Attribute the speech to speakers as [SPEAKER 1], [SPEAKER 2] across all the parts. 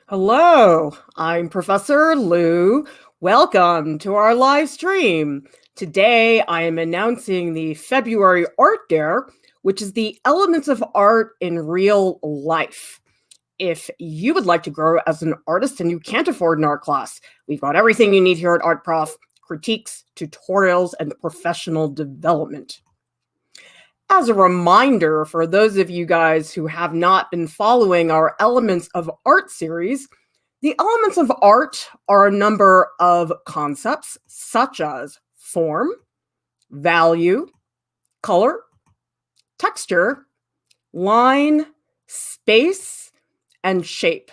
[SPEAKER 1] Hello, I'm Professor Lieu. Welcome to our live stream. Today, I am announcing the February Art Dare, which is the elements of art in real life. If you would like to grow as an artist and you can't afford an art class, we've got everything you need here at Art Prof: critiques, tutorials, and professional development. As a reminder for those of you guys who have not been following our Elements of Art series, the elements of art are a number of concepts such as form, value, color, texture, line, space, and shape.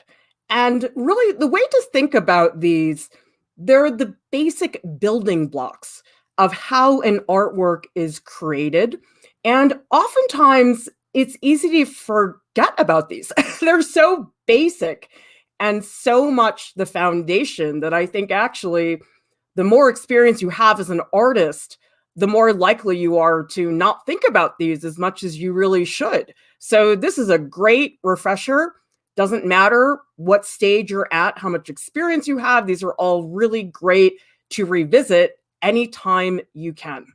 [SPEAKER 1] And really, the way to think about these, they're the basic building blocks of how an artwork is created. And oftentimes, it's easy to forget about these. They're so basic and so much the foundation that I think actually the more experience you have as an artist, the more likely you are to not think about these as much as you really should. So this is a great refresher. Doesn't matter what stage you're at, how much experience you have, these are all really great to revisit anytime you can.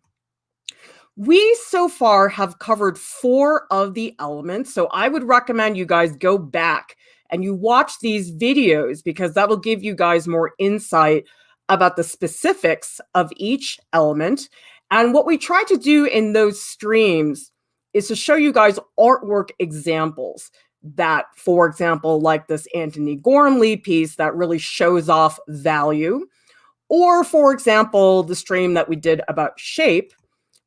[SPEAKER 1] We so far have covered 4 of the elements, so I would recommend you guys go back and you watch these videos because that'll give you guys more insight about the specifics of each element. And what we try to do in those streams is to show you guys artwork examples that, for example, like this Anthony Gormley piece that really shows off value, or for example, the stream that we did about shape,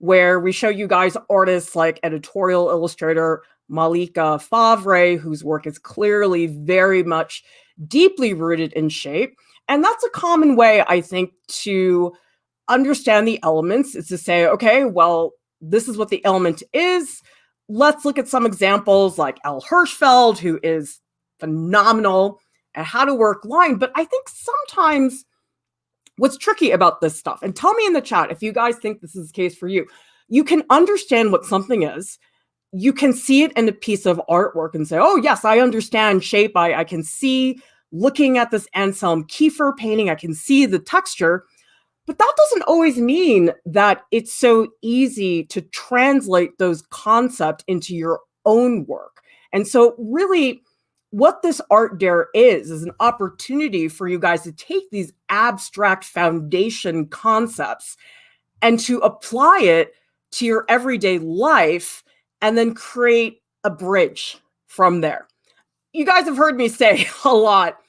[SPEAKER 1] where we show you guys artists like editorial illustrator Malika Favre, whose work is clearly very much deeply rooted in shape. And that's a common way, I think, to understand the elements, is to say, okay, well, this is what the element is. Let's look at some examples like Al Hirschfeld, who is phenomenal at how to work line. But I think sometimes what's tricky about this stuff, and tell me in the chat if you guys think this is the case for you, you can understand what something is. You can see it in a piece of artwork and say, oh, yes, I understand shape. I can see looking at this Anselm Kiefer painting, I can see the texture. But that doesn't always mean that it's so easy to translate those concepts into your own work. And so really, what this art dare is an opportunity for you guys to take these abstract foundation concepts and to apply it to your everyday life and then create a bridge from there. You guys have heard me say a lot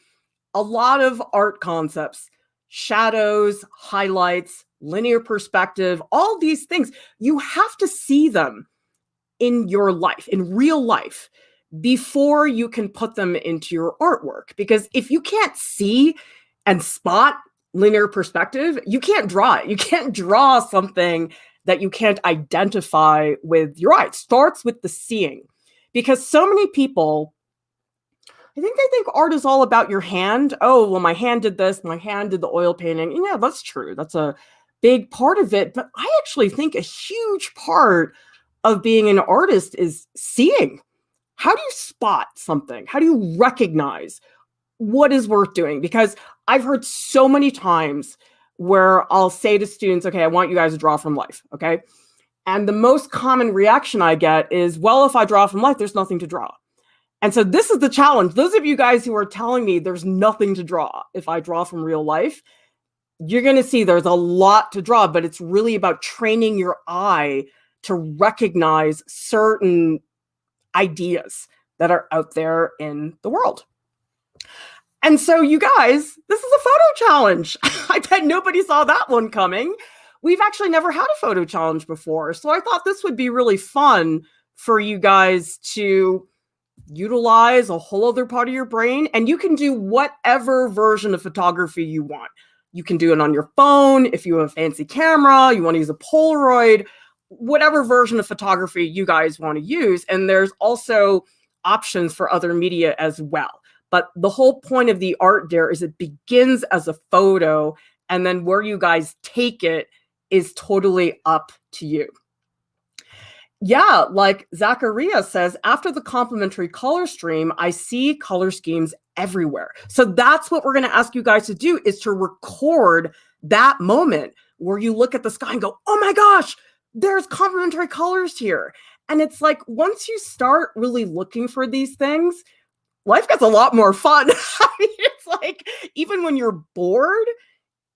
[SPEAKER 1] of art concepts, shadows, highlights, linear perspective, all these things, you have to see them in your life, in real life, before you can put them into your artwork. Because if you can't see and spot linear perspective, you can't draw it. You can't draw something that you can't identify with your eye. It starts with the seeing. Because so many people, I think they think art is all about your hand. Oh, well, my hand did this, my hand did the oil painting. And yeah, that's true. That's a big part of it. But I actually think a huge part of being an artist is seeing. How do you spot something? How do you recognize what is worth doing? Because I've heard so many times where I'll say to students, okay, I want you guys to draw from life, okay? And the most common reaction I get is, well, if I draw from life, there's nothing to draw. And so this is the challenge. Those of you guys who are telling me there's nothing to draw if I draw from real life, you're going to see there's a lot to draw, but it's really about training your eye to recognize certain ideas that are out there in the world. And so you guys, this is a photo challenge. I bet nobody saw that one coming. We've actually never had a photo challenge before. So I thought this would be really fun for you guys to utilize a whole other part of your brain. And you can do whatever version of photography you want. You can do it on your phone. If you have a fancy camera, you want to use a Polaroid, whatever version of photography you guys want to use. And there's also options for other media as well. But the whole point of the art dare is it begins as a photo, and then where you guys take it is totally up to you. Yeah, like Zachariah says, after the complementary color stream, I see color schemes everywhere. So that's what we're going to ask you guys to do, is to record that moment where you look at the sky and go, oh my gosh, there's complementary colors here. And it's like, once you start really looking for these things, life gets a lot more fun. I mean, it's like, even when you're bored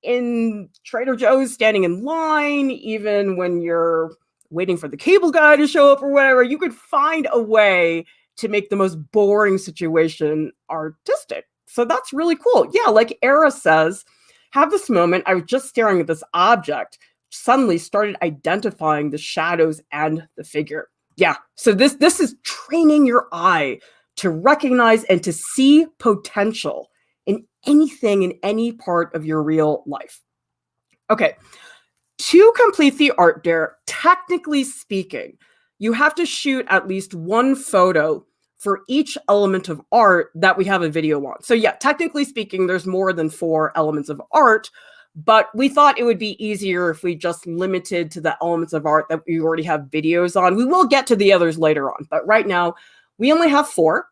[SPEAKER 1] in Trader Joe's standing in line, even when you're waiting for the cable guy to show up or whatever, you could find a way to make the most boring situation artistic. So that's really cool. Yeah, like Era says, have this moment. I was just staring at this object, suddenly started identifying the shadows and the figure. Yeah, so this is training your eye to recognize and to see potential in anything in any part of your real life. Okay, to complete the art dare, technically speaking, you have to shoot at least one photo for each element of art that we have a video on. So yeah, technically speaking, there's more than 4 elements of art, but we thought it would be easier if we just limited to the elements of art that we already have videos on. We will get to the others later on, but right now we only have 4.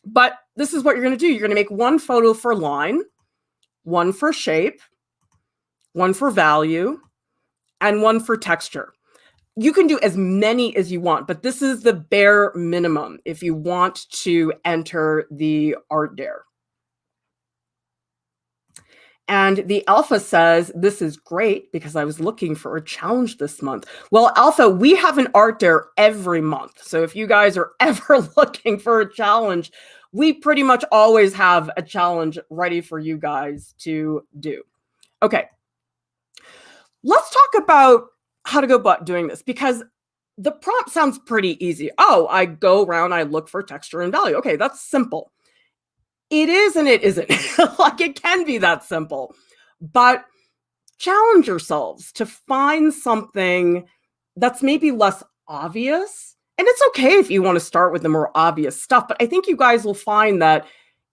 [SPEAKER 1] But this is what you're going to do. You're going to make one photo for line, one for shape, one for value, and one for texture. You can do as many as you want, but this is the bare minimum if you want to enter the art dare. And the Alpha says, this is great because I was looking for a challenge this month. Well, Alpha, we have an art dare every month. So if you guys are ever looking for a challenge, we pretty much always have a challenge ready for you guys to do. Okay. Let's talk about how to go about doing this, because the prompt sounds pretty easy. Oh, I go around, I look for texture and value. Okay, that's simple. It is and it isn't. Like, it can be that simple, but challenge yourselves to find something that's maybe less obvious. And it's okay if you want to start with the more obvious stuff, but I think you guys will find that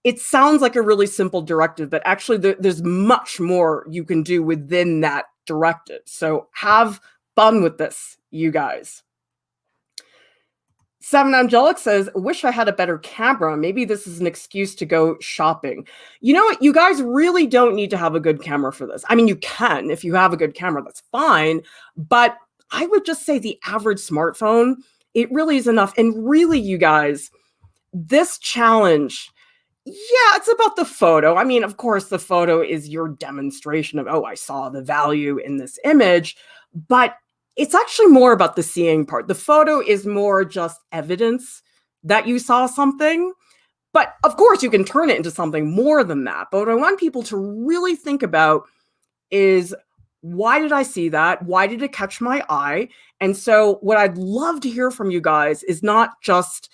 [SPEAKER 1] it sounds like a really simple directive, but actually there's much more you can do within that directive. So have fun with this, you guys. Seven Angelic says, wish I had a better camera. Maybe this is an excuse to go shopping. You know what? You guys really don't need to have a good camera for this. I mean, you can. If you have a good camera, that's fine. But I would just say the average smartphone, it really is enough. And really, you guys, this challenge, yeah, it's about the photo. I mean, of course, the photo is your demonstration of, oh, I saw the value in this image. But it's actually more about the seeing part. The photo is more just evidence that you saw something. But of course, you can turn it into something more than that. But what I want people to really think about is, why did I see that? Why did it catch my eye? And so what I'd love to hear from you guys is not just,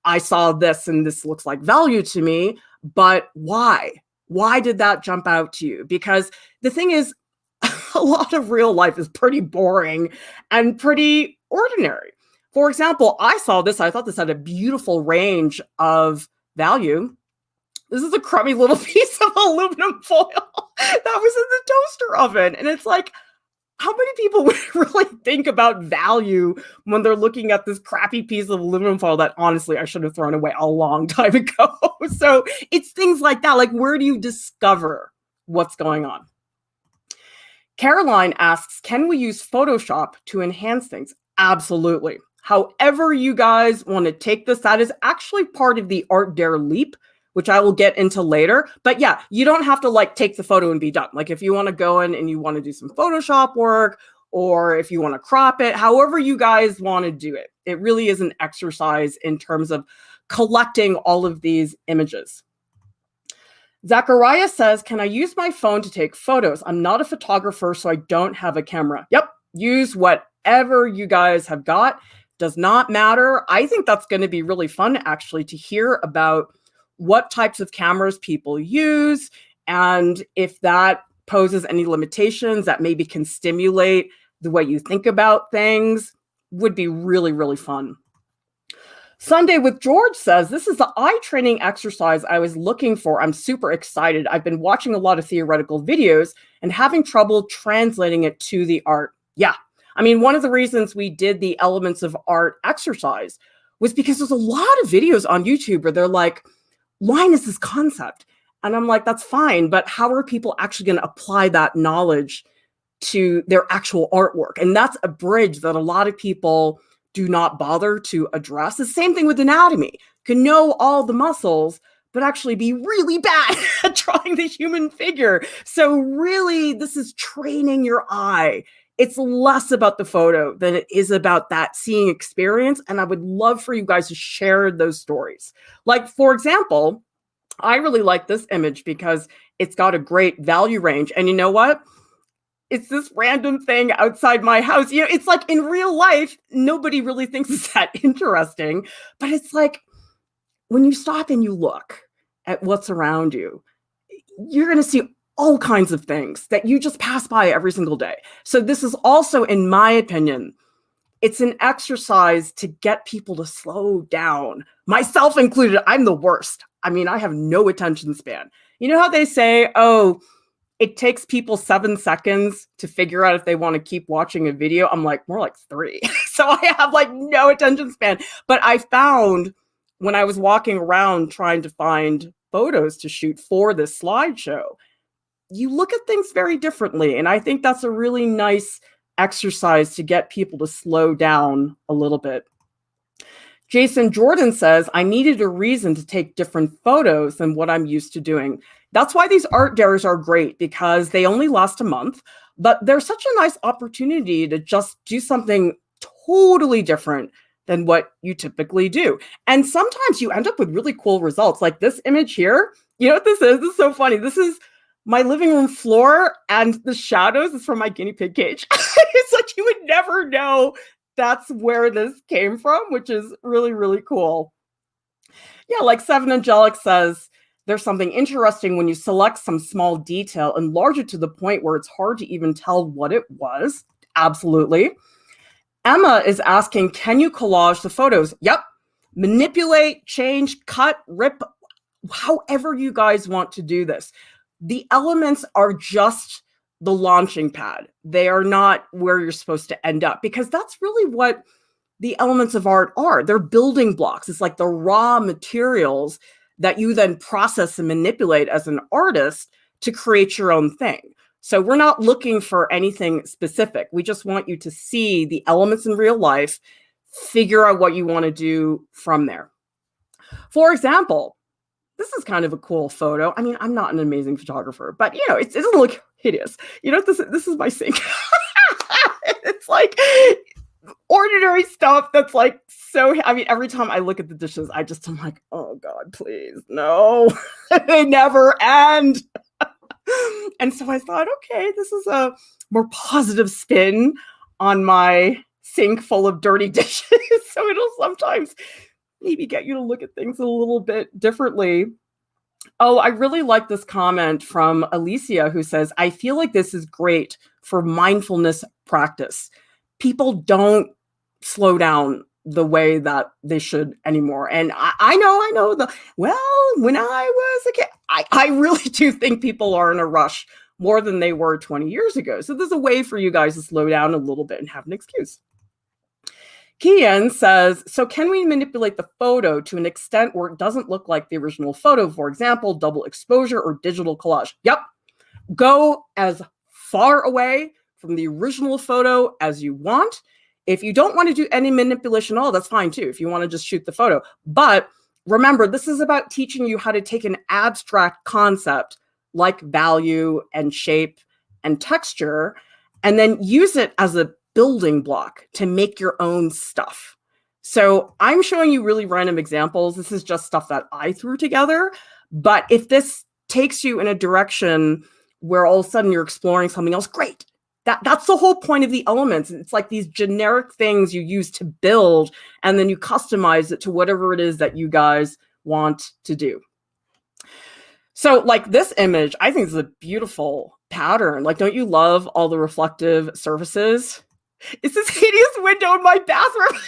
[SPEAKER 1] I saw this and this looks like value to me, but why? Why did that jump out to you? Because the thing is, a lot of real life is pretty boring and pretty ordinary. For example, I saw this. I thought this had a beautiful range of value. This is a crummy little piece of aluminum foil that was in the toaster oven. And it's like, how many people would really think about value when they're looking at this crappy piece of aluminum foil that honestly I should have thrown away a long time ago? So it's things like that. Like, where do you discover what's going on? Caroline asks, can we use Photoshop to enhance things? Absolutely. However you guys want to take this, that is actually part of the Art Dare Leap, which I will get into later. But yeah, you don't have to like take the photo and be done. Like, if you want to go in and you want to do some Photoshop work, or if you want to crop it, however you guys want to do it, it really is an exercise in terms of collecting all of these images. Zachariah says, can I use my phone to take photos? I'm not a photographer, so I don't have a camera. Yep, use whatever you guys have got. Does not matter. I think that's going to be really fun, actually, to hear about what types of cameras people use, and if that poses any limitations that maybe can stimulate the way you think about things, would be really, really fun. Sunday with George says, this is the eye training exercise I was looking for. I'm super excited. I've been watching a lot of theoretical videos and having trouble translating it to the art. Yeah, I mean, one of the reasons we did the elements of art exercise was because there's a lot of videos on YouTube where they're like, line is this concept. And I'm like, that's fine, but how are people actually going to apply that knowledge to their actual artwork? And that's a bridge that a lot of people do not bother to address. The same thing with anatomy. Can know all the muscles, but actually be really bad at drawing the human figure. So really, this is training your eye. It's less about the photo than it is about that seeing experience. And I would love for you guys to share those stories. Like, for example, I really like this image because it's got a great value range. And you know what? It's this random thing outside my house. You know, it's like in real life, nobody really thinks it's that interesting. But it's like when you stop and you look at what's around you, you're going to see all kinds of things that you just pass by every single day. So this is also, in my opinion, it's an exercise to get people to slow down, myself included. I'm the worst. I mean, I have no attention span. You know how they say, oh, it takes people 7 seconds to figure out if they want to keep watching a video? I'm like, more like 3. So I have like no attention span. But I found when I was walking around trying to find photos to shoot for this slideshow, you look at things very differently. And I think that's a really nice exercise to get people to slow down a little bit. Jason Jordan says, I needed a reason to take different photos than what I'm used to doing. That's why these art dares are great, because they only last a month, but they're such a nice opportunity to just do something totally different than what you typically do. And sometimes you end up with really cool results. Like this image here, you know what this is? This is so funny. This is my living room floor, and the shadows is from my guinea pig cage. It's like you would never know that's where this came from, which is really, really cool. Yeah, like Seven Angelic says, there's something interesting when you select some small detail, enlarge it to the point where it's hard to even tell what it was. Absolutely. Emma is asking, can you collage the photos? Yep. Manipulate, change, cut, rip, however you guys want to do this. The elements are just the launching pad. They are not where you're supposed to end up, because that's really what the elements of art are. They're building blocks. It's like the raw materials that you then process and manipulate as an artist to create your own thing. So we're not looking for anything specific. We just want you to see the elements in real life, figure out what you want to do from there. For example, this is kind of a cool photo. I mean, I'm not an amazing photographer, but you know, it doesn't look hideous. You know, this is my sink. It's like ordinary stuff that's like so, I mean, every time I look at the dishes, I'm like, oh God, please, no, they never end. And so I thought, okay, this is a more positive spin on my sink full of dirty dishes. So it'll sometimes maybe get you to look at things a little bit differently. Oh, I really like this comment from Alicia, who says, I feel like this is great for mindfulness practice. People don't slow down the way that they should anymore. And I know when I was a kid, I really do think people are in a rush more than they were 20 years ago. So there's a way for you guys to slow down a little bit and have an excuse. Kian says, so can we manipulate the photo to an extent where it doesn't look like the original photo? For example, double exposure or digital collage. Yep. Go as far away from the original photo as you want. If you don't want to do any manipulation at all, that's fine too, if you want to just shoot the photo. But remember, this is about teaching you how to take an abstract concept like value and shape and texture, and then use it as a building block to make your own stuff. So I'm showing you really random examples. This is just stuff that I threw together. But if this takes you in a direction where all of a sudden you're exploring something else, great. That's the whole point of the elements. It's like these generic things you use to build, and then you customize it to whatever it is that you guys want to do. So like this image, I think is a beautiful pattern. Like, don't you love all the reflective surfaces? It's this hideous window in my bathroom.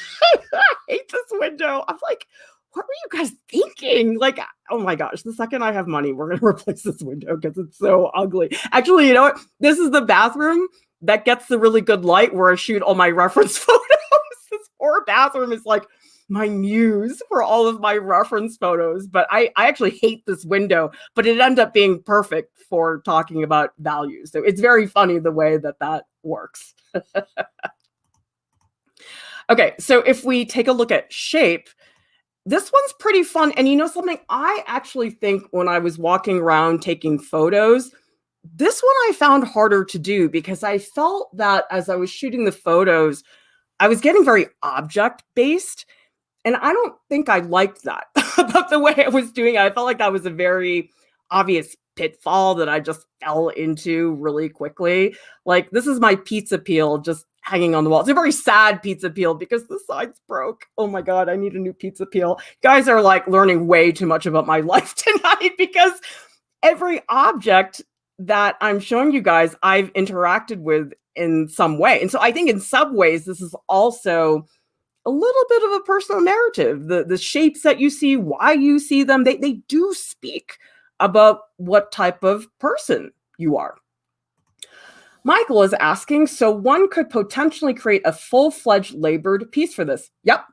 [SPEAKER 1] I hate this window. I'm like, what were you guys thinking? Like, oh my gosh, the second I have money, we're going to replace this window because it's so ugly. Actually, you know what? This is the bathroom that gets the really good light where I shoot all my reference photos. This poor bathroom is like my muse for all of my reference photos. But I actually hate this window, but it ended up being perfect for talking about values. So it's very funny the way that works. Okay, so if we take a look at shape, this one's pretty fun. And you know something? I actually think when I was walking around taking photos, this one I found harder to do because I felt that as I was shooting the photos, I was getting very object based. And I don't think I liked that about the way I was doing it. I felt like that was a very obvious pitfall that I just fell into really quickly. Like, this is my pizza peel just hanging on the wall. It's a very sad pizza peel because the sides broke. Oh my God, I need a new pizza peel. You guys are like learning way too much about my life tonight because every object that I'm showing you guys, I've interacted with in some way. And so I think in some ways, this is also a little bit of a personal narrative. The shapes that you see, why you see them, they do speak about what type of person you are. Michael is asking, so one could potentially create a full-fledged labored piece for this. Yep,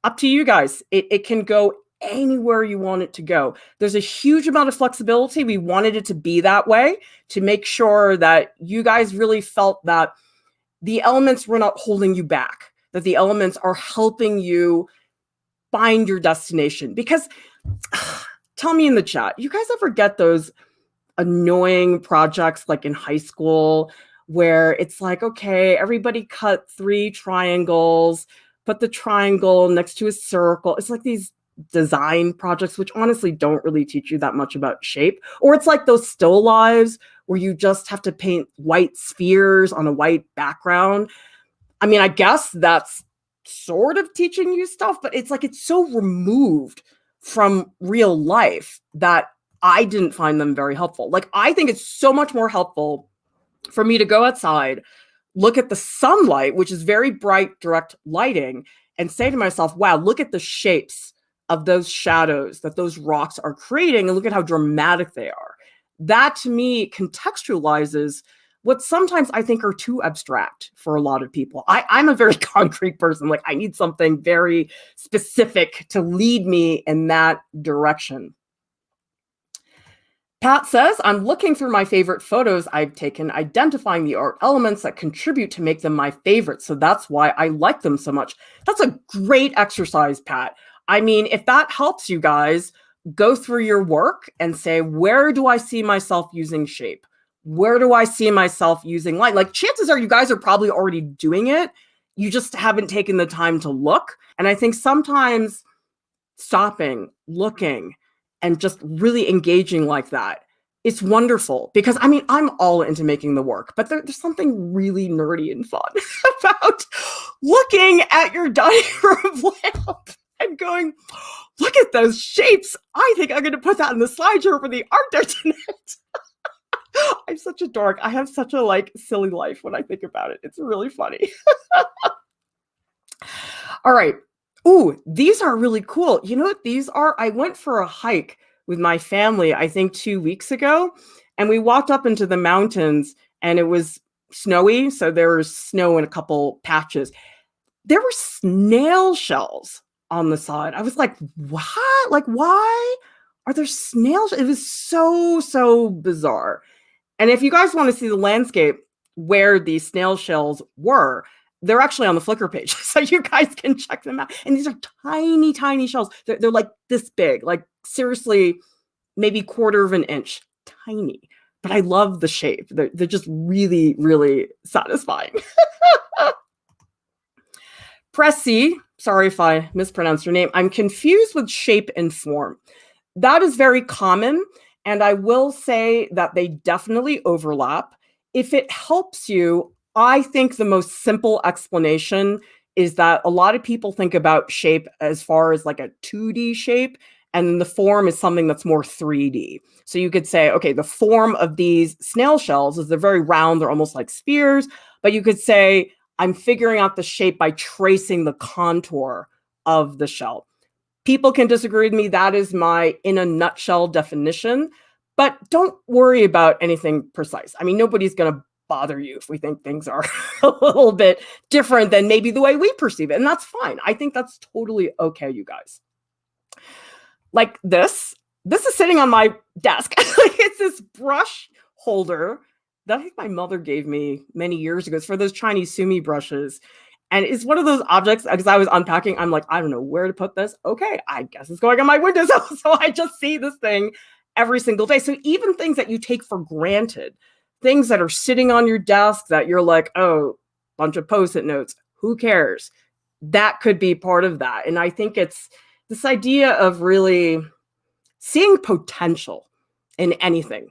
[SPEAKER 1] up to you guys. It can go anywhere you want it to go. There's a huge amount of flexibility. We wanted it to be that way to make sure that you guys really felt that the elements were not holding you back, that the elements are helping you find your destination. Because tell me in the chat, you guys ever get those annoying projects like in high school where it's like, okay, everybody cut 3 triangles, put the triangle next to a circle. It's like these design projects, which honestly don't really teach you that much about shape. Or it's like those still lives where you just have to paint white spheres on a white background. I mean, I guess that's sort of teaching you stuff, but it's like it's so removed from real life that I didn't find them very helpful. Like, I think it's so much more helpful for me to go outside, look at the sunlight, which is very bright, direct lighting, and say to myself, wow, look at the shapes of those shadows that those rocks are creating, and look at how dramatic they are. That, to me, contextualizes what sometimes I think are too abstract for a lot of people. I'm a very concrete person. Like, I need something very specific to lead me in that direction. Pat says, I'm looking through my favorite photos I've taken, identifying the art elements that contribute to make them my favorite. So that's why I like them so much. That's a great exercise, Pat. I mean, if that helps you guys go through your work and say, where do I see myself using shape? Where do I see myself using light? Like, chances are you guys are probably already doing it. You just haven't taken the time to look. And I think sometimes stopping, looking, and just really engaging like that, it's wonderful. Because I mean, I'm all into making the work, but there's something really nerdy and fun about looking at your dining room lamp and going, look at those shapes. I think I'm going to put that in the slideshow for the art there tonight. I'm such a dork. I have such a like silly life when I think about it. It's really funny. All right. Ooh, these are really cool. You know what these are? I went for a hike with my family, I think 2 weeks ago, and we walked up into the mountains and it was snowy. So there was snow in a couple patches. There were snail shells on the side. I was like, what? Like, why are there snails? It was so bizarre. And if you guys want to see the landscape where these snail shells were, they're actually on the Flickr page, so you guys can check them out. And these are tiny, tiny shells. They're like this big, like seriously, maybe 1/4 of an inch, tiny. But I love the shape. They're just really, really satisfying. Pressy, sorry if I mispronounced your name. I'm confused with shape and form. That is very common. And I will say that they definitely overlap. If it helps you, I think the most simple explanation is that a lot of people think about shape as far as like a 2D shape, and then the form is something that's more 3D. So you could say, okay, the form of these snail shells is they're very round, they're almost like spheres, but you could say, I'm figuring out the shape by tracing the contour of the shell. People can disagree with me. That is my in a nutshell definition, but don't worry about anything precise. I mean, nobody's going to bother you if we think things are a little bit different than maybe the way we perceive it. And that's fine. I think that's totally okay, you guys. Like this is sitting on my desk. It's this brush holder that I think my mother gave me many years ago. It's for those Chinese sumi brushes. And it's one of those objects, because I was unpacking, I'm like, I don't know where to put this. Okay, I guess it's going on my windowsill. So I just see this thing every single day. So even things that you take for granted, things that are sitting on your desk that you're like, oh, bunch of Post-it notes, who cares? That could be part of that. And I think it's this idea of really seeing potential in anything,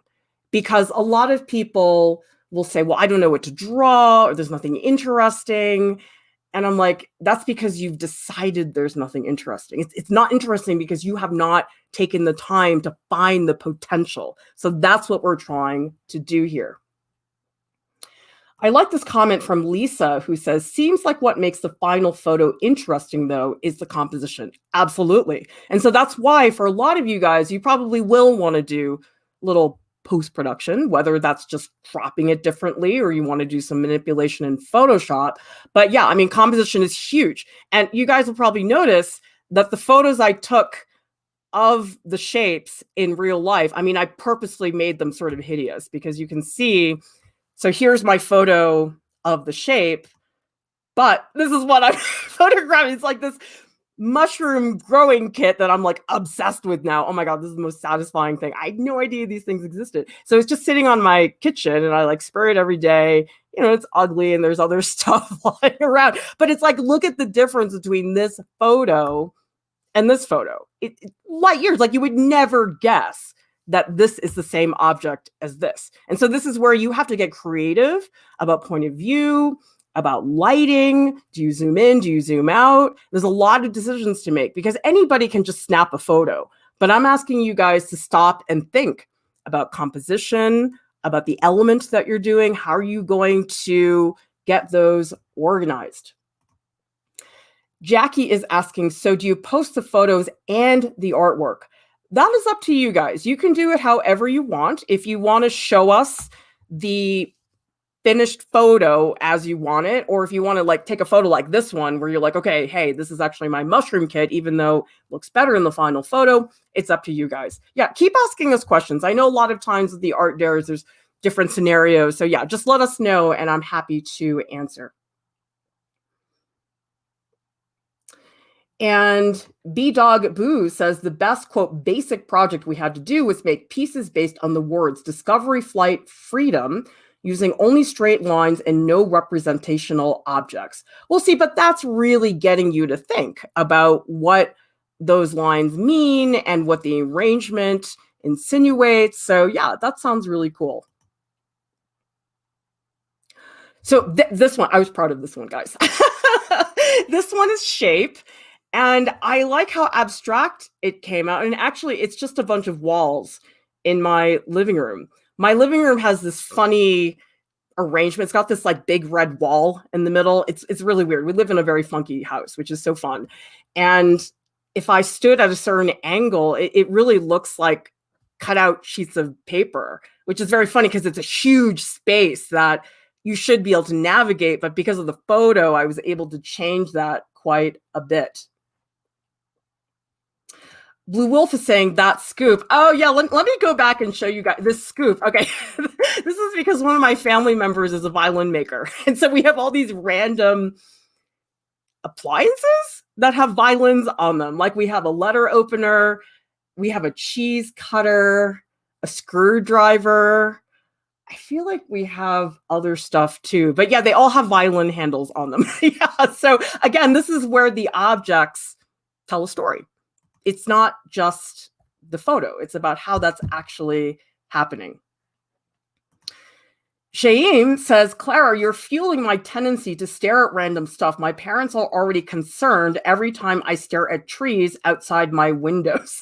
[SPEAKER 1] because a lot of people will say, well, I don't know what to draw, or there's nothing interesting. And I'm like, that's because you've decided there's nothing interesting. It's not interesting because you have not taken the time to find the potential. So that's what we're trying to do here. I like this comment from Lisa, who says, seems like what makes the final photo interesting, though, is the composition. Absolutely. And so that's why for a lot of you guys, you probably will want to do little post-production, whether that's just cropping it differently or you want to do some manipulation in Photoshop. But yeah, I mean, composition is huge. And you guys will probably notice that the photos I took of the shapes in real life, I mean, I purposely made them sort of hideous because you can see. So here's my photo of the shape, but this is what I'm photographing. It's like this mushroom growing kit that I'm like obsessed with now. Oh my God, this is the most satisfying thing. I had no idea these things existed. So it's just sitting on my kitchen and I like spray it every day. You know, it's ugly and there's other stuff lying around, but it's like, look at the difference between this photo and this photo. Light years, like you would never guess that this is the same object as this. And so this is where you have to get creative about point of view, about lighting. Do you zoom in? Do you zoom out? There's a lot of decisions to make because anybody can just snap a photo. But I'm asking you guys to stop and think about composition, about the elements that you're doing. How are you going to get those organized? Jackie is asking, so do you post the photos and the artwork? That is up to you guys. You can do it however you want. If you want to show us the finished photo as you want it, or if you want to like take a photo like this one where you're like, okay, hey, this is actually my mushroom kit, even though it looks better in the final photo, it's up to you guys. Yeah, keep asking us questions. I know a lot of times with the art dares, there's different scenarios. So yeah, just let us know and I'm happy to answer. And B-Dog Boo says the best, quote, basic project we had to do was make pieces based on the words discovery, flight, freedom, using only straight lines and no representational objects. Well, see, but that's really getting you to think about what those lines mean and what the arrangement insinuates. So yeah, that sounds really cool. So this one, I was proud of this one, guys. This one is shape. And I like how abstract it came out. And actually, it's just a bunch of walls in my living room. My living room has this funny arrangement. It's got this like big red wall in the middle. It's really weird. We live in a very funky house, which is so fun. And if I stood at a certain angle, it really looks like cut out sheets of paper, which is very funny because it's a huge space that you should be able to navigate. But because of the photo, I was able to change that quite a bit. Blue Wolf is saying that scoop. Oh yeah, let me go back and show you guys this scoop. Okay, this is because one of my family members is a violin maker. And so we have all these random appliances that have violins on them. Like we have a letter opener, we have a cheese cutter, a screwdriver. I feel like we have other stuff too, but yeah, they all have violin handles on them. Yeah, so again, this is where the objects tell a story. It's not just the photo. It's about how that's actually happening. Shaim says, Clara, you're fueling my tendency to stare at random stuff. My parents are already concerned every time I stare at trees outside my windows.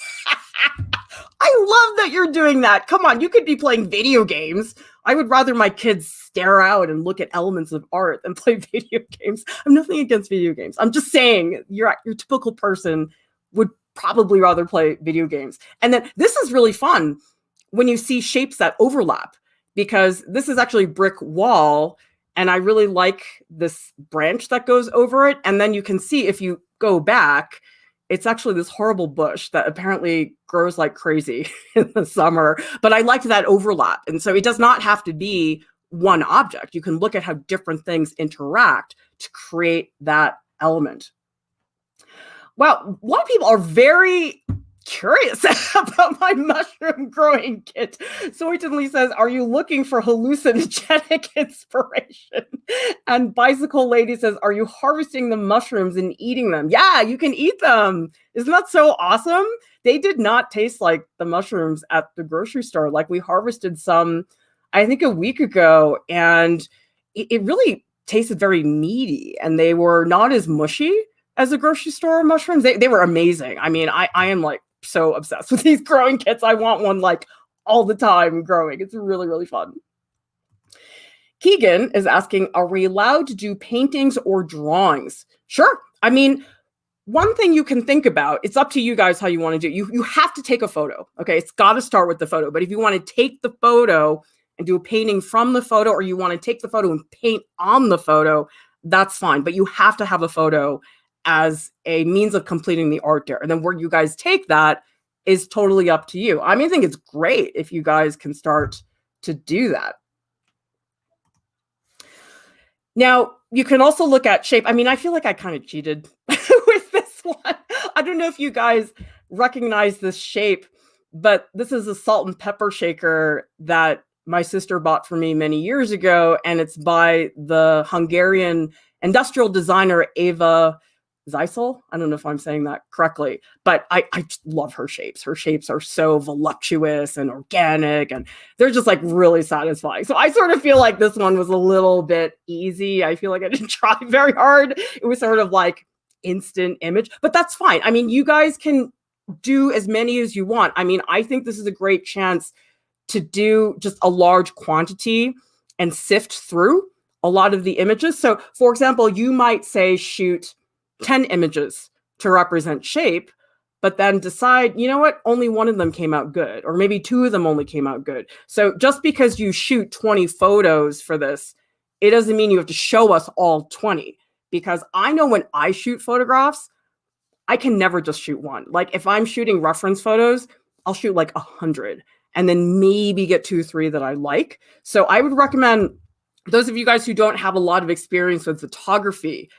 [SPEAKER 1] I love that you're doing that. Come on, you could be playing video games. I would rather my kids stare out and look at elements of art than play video games. I'm nothing against video games. I'm just saying your typical person would probably rather play video games. And then this is really fun when you see shapes that overlap, because this is actually brick wall, and I really like this branch that goes over it. And then you can see if you go back, it's actually this horrible bush that apparently grows like crazy in the summer. But I liked that overlap. And so it does not have to be one object. You can look at how different things interact to create that element. Well, a lot of people are very curious about my mushroom growing kit. Soyton says, are you looking for hallucinogenic inspiration? And Bicycle Lady says, are you harvesting the mushrooms and eating them? Yeah, you can eat them. Isn't that so awesome? They did not taste like the mushrooms at the grocery store. Like, we harvested some, I think, a week ago, and it really tasted very meaty, and they were not as mushy as the grocery store mushrooms. They were amazing. I mean, I am like so obsessed with these growing kits. I want one like all the time growing. It's really, really fun. Keegan is asking, are we allowed to do paintings or drawings? Sure. I mean, one thing you can think about, it's up to you guys how you want to do. You have to take a photo. Okay. It's got to start with the photo. But if you want to take the photo and do a painting from the photo, or you want to take the photo and paint on the photo, that's fine. But you have to have a photo as a means of completing the art there. And then where you guys take that is totally up to you. I mean, I think it's great if you guys can start to do that. Now, you can also look at shape. I mean, I feel like I kind of cheated with this one. I don't know if you guys recognize this shape, but this is a salt and pepper shaker that my sister bought for me many years ago. And it's by the Hungarian industrial designer Eva Zeisel. I don't know if I'm saying that correctly, but I just love her shapes. Her shapes are so voluptuous and organic, and they're just like really satisfying. So I sort of feel like this one was a little bit easy. I feel like I didn't try very hard. It was sort of like instant image, but that's fine. I mean, you guys can do as many as you want. I mean, I think this is a great chance to do just a large quantity and sift through a lot of the images. So for example, you might say shoot 10 images to represent shape, but then decide, you know what, only one of them came out good, or maybe two of them only came out good. So just because you shoot 20 photos for this, it doesn't mean you have to show us all 20, because I know when I shoot photographs, I can never just shoot one. Like if I'm shooting reference photos, I'll shoot like 100 and then maybe get 2 or 3 that I like. So I would recommend those of you guys who don't have a lot of experience with photography,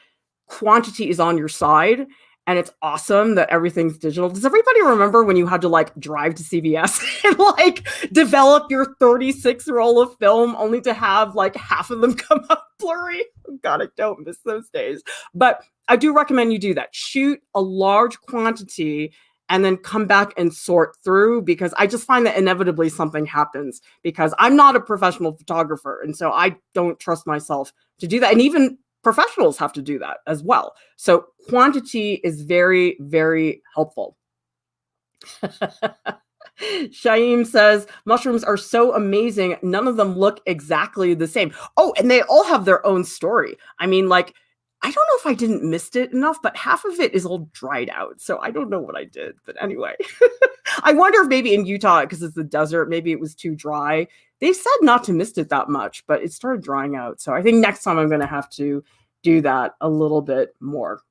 [SPEAKER 1] quantity is on your side, and it's awesome that everything's digital. Does everybody remember when you had to like drive to CVS and like develop your 36 roll of film only to have like half of them come out blurry? God, I don't miss those days. But I do recommend you do that. Shoot a large quantity and then come back and sort through, because I just find that inevitably something happens, because I'm not a professional photographer. And so I don't trust myself to do that. And even professionals have to do that as well. So quantity is very, very helpful. Shaim says, mushrooms are so amazing. None of them look exactly the same. Oh, and they all have their own story. I mean, like, I don't know if I didn't mist it enough, but half of it is all dried out. So I don't know what I did. But anyway, I wonder if maybe in Utah, because it's the desert, maybe it was too dry. They said not to mist it that much, but it started drying out. So I think next time I'm going to have to do that a little bit more.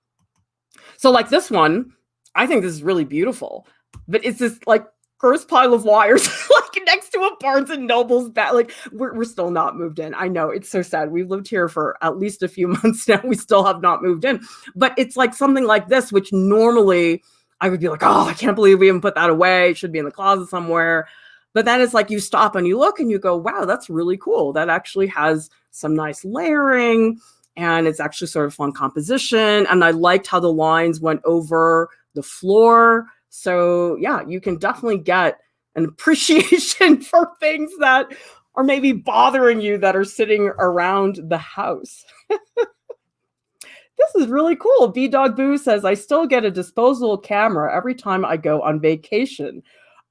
[SPEAKER 1] So like this one, I think this is really beautiful, but it's this like gross pile of wires like next to a Barnes and Noble's back. Like we're still not moved in. I know, it's so sad. We've lived here for at least a few months now. We still have not moved in, but it's like something like this, which normally I would be like, oh, I can't believe we haven't put that away. It should be in the closet somewhere. But then it's like you stop and you look and you go, wow, that's really cool. That actually has some nice layering, and it's actually sort of fun composition. And I liked how the lines went over the floor. So yeah, you can definitely get an appreciation for things that are maybe bothering you that are sitting around the house. This is really cool. B-Dog Boo says, I still get a disposable camera every time I go on vacation.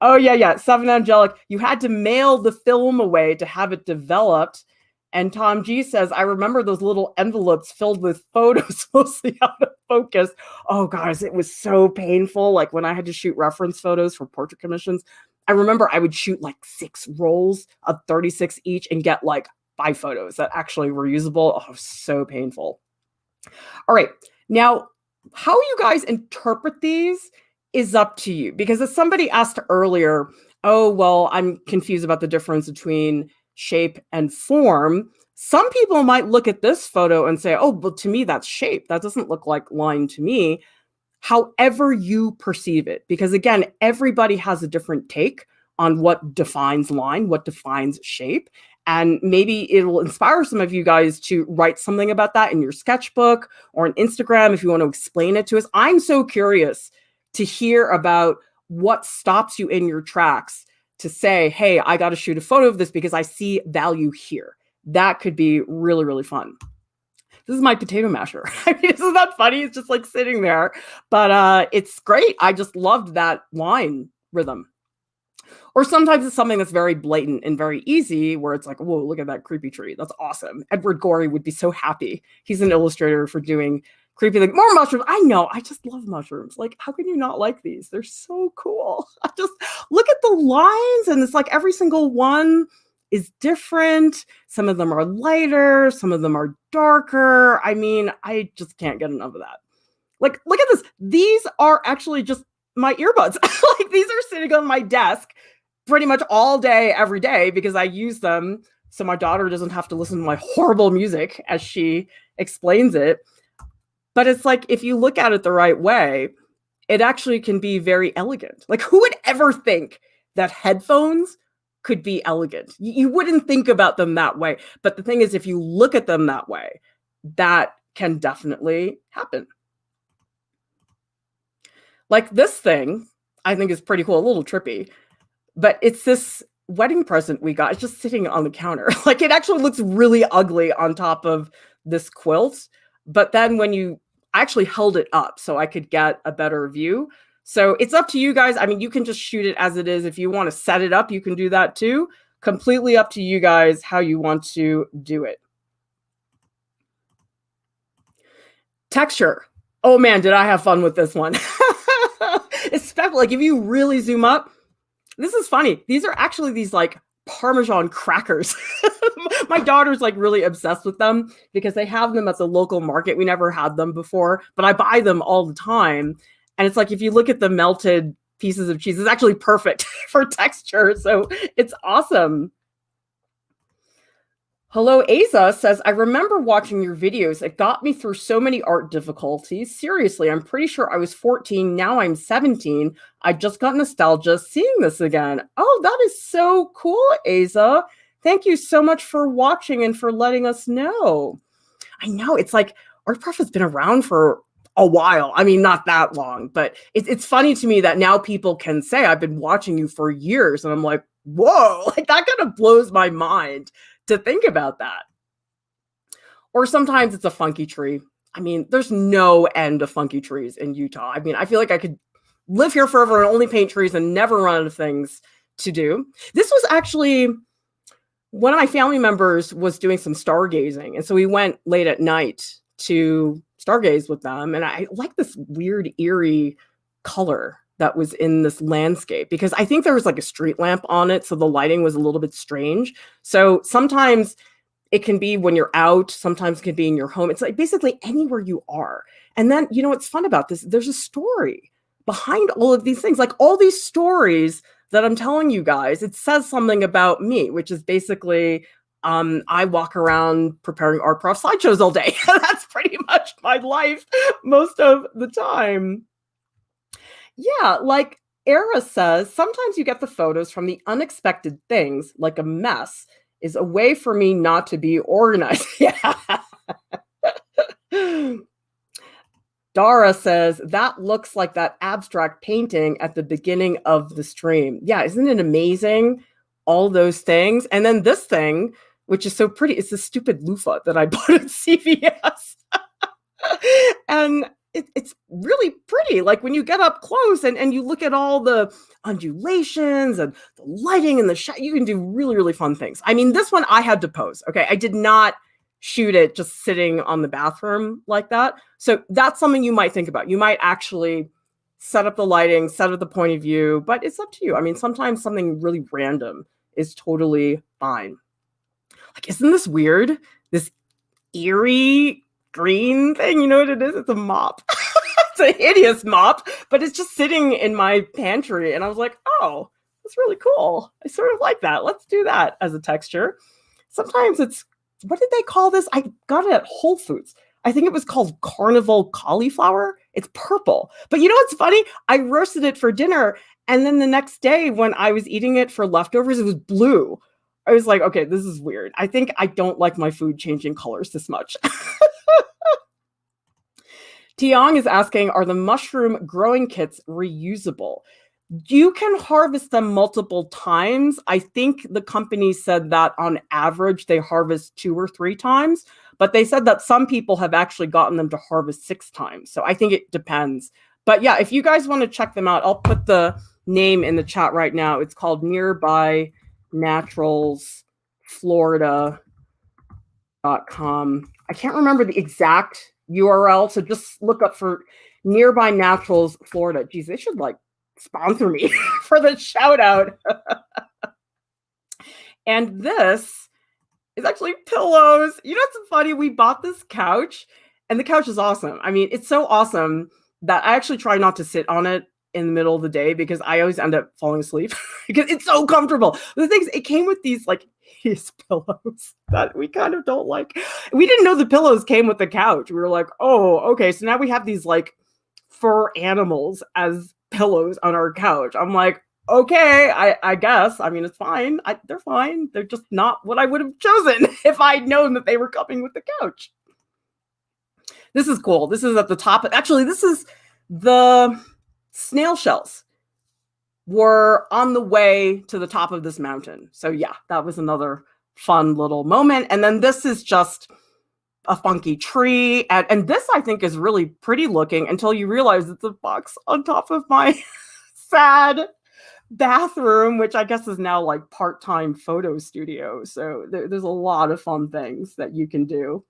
[SPEAKER 1] Oh, yeah. Seven Angelic, you had to mail the film away to have it developed. And Tom G says, I remember those little envelopes filled with photos mostly out of focus. Oh, guys, it was so painful. Like when I had to shoot reference photos for portrait commissions, I remember I would shoot like 6 rolls of 36 each and get like 5 photos that actually were usable. Oh, it was so painful. All right. Now, how you guys interpret these is up to you, because as somebody asked earlier, oh, well, I'm confused about the difference between shape and form. Some people might look at this photo and say, oh, well, to me, that's shape. That doesn't look like line to me. However you perceive it, because again, everybody has a different take on what defines line, what defines shape. And maybe it'll inspire some of you guys to write something about that in your sketchbook or on Instagram if you want to explain it to us. I'm so curious to hear about what stops you in your tracks to say, hey, I got to shoot a photo of this because I see value here. That could be really, really fun. This is my potato masher. I mean, isn't that funny? It's just like sitting there, but it's great. I just loved that line rhythm. Or sometimes it's something that's very blatant and very easy, where it's like, whoa, look at that creepy tree. That's awesome. Edward Gorey would be so happy. He's an illustrator for doing creepy, like, more mushrooms. I know. I just love mushrooms. Like, how can you not like these? They're so cool. I just look at the lines, and it's like every single one is different. Some of them are lighter, some of them are darker. I mean, I just can't get enough of that. Like, look at this. These are actually just my earbuds. Like, these are sitting on my desk pretty much all day, every day, because I use them so my daughter doesn't have to listen to my horrible music as she explains it. But it's like, if you look at it the right way, it actually can be very elegant. Like, who would ever think that headphones could be elegant? You wouldn't think about them that way. But the thing is, if you look at them that way, that can definitely happen. Like this thing, I think is pretty cool, a little trippy, but it's this wedding present we got. It's just sitting on the counter. Like, it actually looks really ugly on top of this quilt. But then when I actually held it up so I could get a better view. So it's up to you guys. I mean, you can just shoot it as it is. If you want to set it up, you can do that too. Completely up to you guys how you want to do it. Texture. Oh man, did I have fun with this one. Especially like if you really zoom up. This is funny. These are actually these like Parmesan crackers. My daughter's like really obsessed with them because they have them at the local market. We never had them before, but I buy them all the time. And it's like, if you look at the melted pieces of cheese, it's actually perfect for texture. So it's awesome. Hello, Aza says, I remember watching your videos. It got me through so many art difficulties. Seriously, I'm pretty sure I was 14. Now I'm 17. I just got nostalgia seeing this again. Oh, that is so cool, Aza. Thank you so much for watching and for letting us know. I know, it's like Art Prof has been around for a while. I mean, not that long, but it's funny to me that now people can say, I've been watching you for years. And I'm like, whoa, like that kind of blows my mind to think about that. Or sometimes it's a funky tree. I mean, there's no end of funky trees in Utah. I mean, I feel like I could live here forever and only paint trees and never run out of things to do. This was actually one of my family members was doing some stargazing. And so we went late at night to stargaze with them. And I like this weird, eerie color that was in this landscape, because I think there was like a street lamp on it. So the lighting was a little bit strange. So sometimes it can be when you're out, sometimes it can be in your home. It's like basically anywhere you are. And then, you know, what's fun about this, there's a story behind all of these things, like all these stories that I'm telling you guys. It says something about me, which is basically, I walk around preparing Art Prof slideshows all day. That's pretty much my life most of the time. Yeah, like Era says, sometimes you get the photos from the unexpected things, like a mess, is a way for me not to be organized. Yeah. Dara says, that looks like that abstract painting at the beginning of the stream. Yeah, isn't it amazing? All those things. And then this thing, which is so pretty, it's the stupid loofah that I bought at CVS. And it's really pretty. Like when you get up close and you look at all the undulations and the lighting and the you can do really, really fun things. I mean, this one I had to pose. Okay. I did not shoot it just sitting on the bathroom like that. So that's something you might think about. You might actually set up the lighting, set up the point of view, but it's up to you. I mean, sometimes something really random is totally fine. Like, isn't this weird? This eerie green thing, you know what it is? It's a mop. It's a hideous mop, but it's just sitting in my pantry. And I was like, oh, that's really cool. I sort of like that. Let's do that as a texture. Sometimes it's, what did they call this? I got it at Whole Foods. I think it was called Carnival cauliflower. It's purple. But you know what's funny? I roasted it for dinner. And then the next day when I was eating it for leftovers, it was blue. I was like, okay, this is weird. I think I don't like my food changing colors this much. Tiang is asking, are the mushroom growing kits reusable? You can harvest them multiple times. I think the company said that on average, they harvest 2 or 3 times, but they said that some people have actually gotten them to harvest 6 times. So I think it depends. But yeah, if you guys want to check them out, I'll put the name in the chat right now. It's called Nearby Naturals Florida.com. I can't remember the exact URL, so just look up for Nearby Naturals Florida. Geez, they should like sponsor me for the shout out. And this is actually pillows. You know what's funny? We bought this couch and the couch is awesome. I mean, it's so awesome that I actually try not to sit on it in the middle of the day because I always end up falling asleep because it's so comfortable. The thing is, it came with these like hideous pillows that we kind of don't like. We didn't know the pillows came with the couch. We were like, oh, okay. So now we have these like fur animals as pillows on our couch. I'm like, okay, I guess. I mean, it's fine. They're fine. They're just not what I would have chosen if I'd known that they were coming with the couch. This is cool. This is at the top. Actually, this is the snail shells were on the way to the top of this mountain. So yeah, that was another fun little moment. And then this is just a funky tree. And this, I think, is really pretty looking until you realize it's a box on top of my sad bathroom, which I guess is now like part-time photo studio. So there's a lot of fun things that you can do.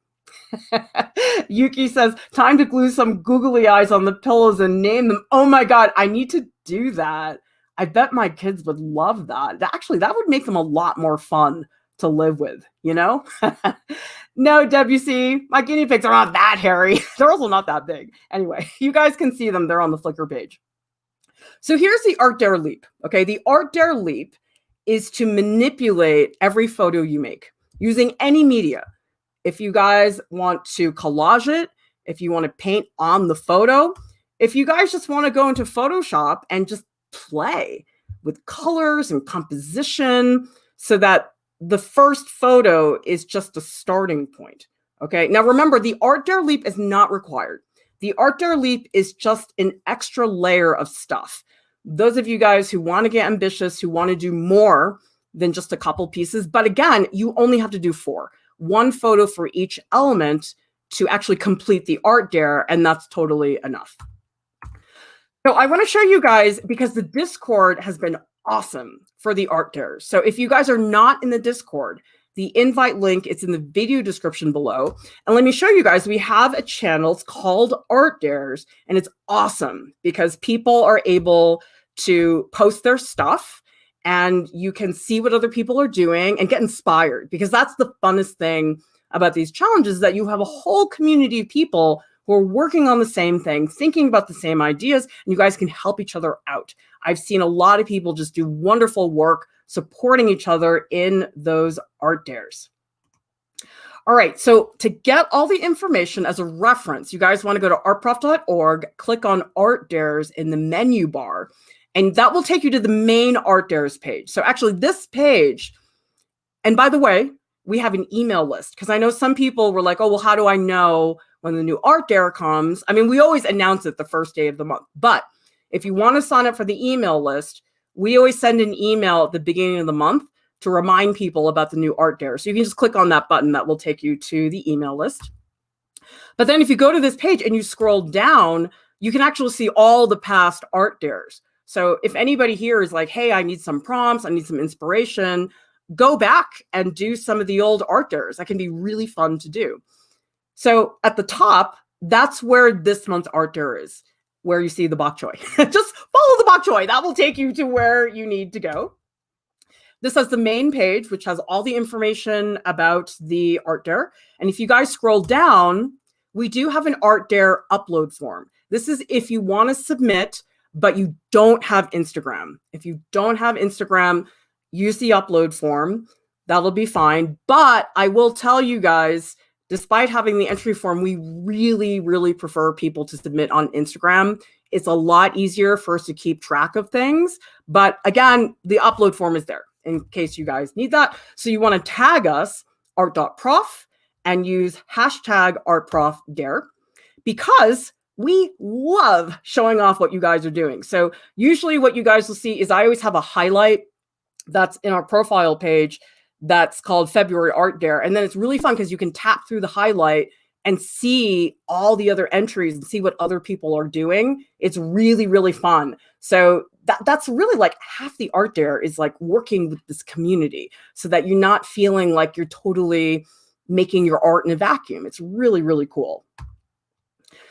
[SPEAKER 1] Yuki says, time to glue some googly eyes on the pillows and name them. Oh my God, I need to do that. I bet my kids would love that. Actually, that would make them a lot more fun to live with, you know? No, WC, my guinea pigs are not that hairy. They're also not that big. Anyway, you guys can see them. They're on the Flickr page. So here's the Art Dare Leap. Okay, the Art Dare Leap is to manipulate every photo you make using any media. If you guys want to collage it, if you want to paint on the photo, if you guys just want to go into Photoshop and just play with colors and composition so that the first photo is just a starting point. Okay, now remember, the Art Dare Leap is not required. The Art Dare Leap is just an extra layer of stuff. Those of you guys who want to get ambitious, who want to do more than just a couple pieces, but again, you only have to do 4. 1 photo for each element to actually complete the Art Dare, and that's totally enough. So I want to show you guys, because the Discord has been awesome for the Art Dares. So if you guys are not in the Discord, the invite link is in the video description below. And let me show you guys, we have a channel, it's called Art Dares, and it's awesome because people are able to post their stuff and you can see what other people are doing and get inspired, because that's the funnest thing about these challenges, that you have a whole community of people who are working on the same thing, thinking about the same ideas, and you guys can help each other out. I've seen a lot of people just do wonderful work supporting each other in those Art Dares. All right, so to get all the information as a reference, you guys want to go to artprof.org, click on Art Dares in the menu bar, and that will take you to the main Art Dares page. So actually this page, and by the way, we have an email list, because I know some people were like, oh, well, how do I know when the new Art Dare comes? I mean, we always announce it the first day of the month, but if you want to sign up for the email list, we always send an email at the beginning of the month to remind people about the new Art Dare. So you can just click on that button that will take you to the email list. But then if you go to this page and you scroll down, you can actually see all the past Art Dares. So if anybody here is like, hey, I need some prompts, I need some inspiration, go back and do some of the old Art Dares. That can be really fun to do. So at the top, that's where this month's Art Dare is. where you see the bok choy. Just follow the bok choy. That will take you to where you need to go. This has the main page, which has all the information about the Art Dare. And if you guys scroll down, we do have an Art Dare upload form. This is if you want to submit, but you don't have Instagram. If you don't have Instagram, use the upload form. That'll be fine. But I will tell you guys, despite having the entry form, we really, really prefer people to submit on Instagram. It's a lot easier for us to keep track of things. But again, the upload form is there in case you guys need that. So you want to tag us, art.prof, and use hashtag artprofdare, because we love showing off what you guys are doing. So usually what you guys will see is I always have a highlight that's in our profile page that's called February Art Dare. And then it's really fun because you can tap through the highlight and see all the other entries and see what other people are doing. It's really, really fun. So that's really like half the Art Dare is like working with this community so that you're not feeling like you're totally making your art in a vacuum. It's really, really cool.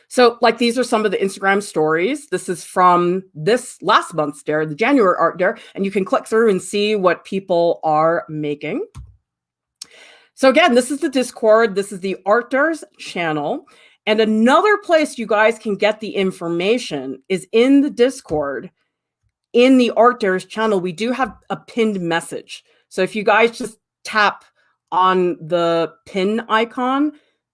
[SPEAKER 1] So like these are some of the Instagram stories. This is from this last month's Dare, the January Art Dare, and you can click through and see what people are making. So again, this is the Discord. This is the Art Dares channel. And another place you guys can get the information is in the Discord. In the Art Dares channel, we do have a pinned message. So if you guys just tap on the pin icon,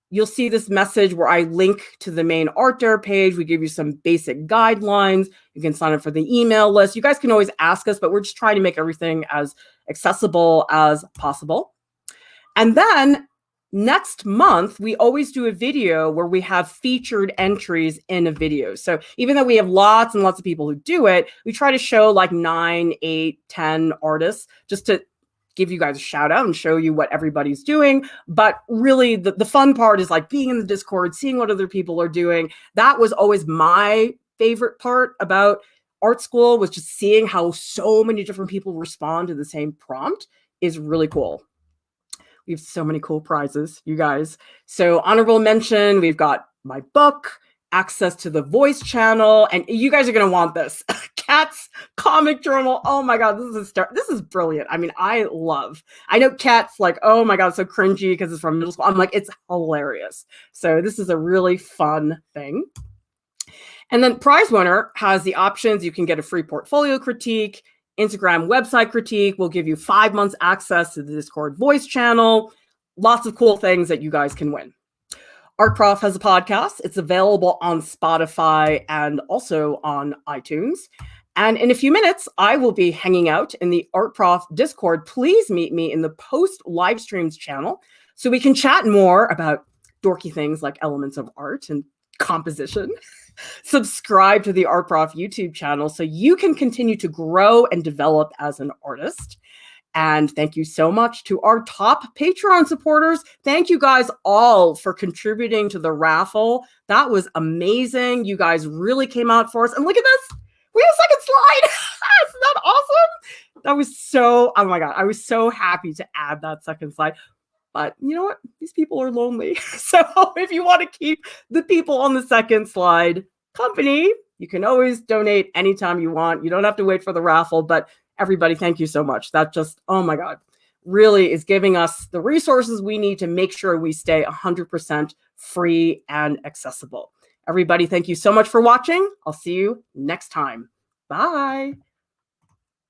[SPEAKER 1] you'll see this message where I link to the main Art Dare page. We give you some basic guidelines. You can sign up for the email list. You guys can always ask us, but we're just trying to make everything as accessible as possible. And then next month, we always do a video where we have featured entries in a video. So even though we have lots and lots of people who do it, we try to show like 9, 8, 10 artists just to give you guys a shout out and show you what everybody's doing. But really the fun part is like being in the Discord, seeing what other people are doing. That was always my favorite part about art school, was just seeing how so many different people respond to the same prompt is really cool. We have so many cool prizes, you guys. So honorable mention, we've got my book, access to the voice channel, and you guys are going to want this. Cat's comic journal. Oh my God, this is brilliant. I mean, I know Cat's like, oh my God, so cringy because it's from middle school. I'm like, it's hilarious. So this is a really fun thing. And then prize winner has the options. You can get a free portfolio critique, Instagram website critique. Will give you 5 months access to the Discord voice channel. Lots of cool things that you guys can win. Art Prof has a podcast. It's available on Spotify and also on iTunes. And in a few minutes, I will be hanging out in the Art Prof Discord. Please meet me in the post live streams channel so we can chat more about dorky things like elements of art and composition. Subscribe to the Art Prof YouTube channel so you can continue to grow and develop as an artist. And thank you so much to our top Patreon supporters. Thank you guys all for contributing to the raffle. That was amazing. You guys really came out for us. And look at this. We have a second slide. Isn't that awesome? That was so, oh my God. I was so happy to add that second slide. But you know what? These people are lonely. So if you want to keep the people on the second slide company, you can always donate anytime you want. You don't have to wait for the raffle, but everybody, thank you so much. That just, oh my God, really is giving us the resources we need to make sure we stay 100% free and accessible. Everybody, thank you so much for watching. I'll see you next time. Bye.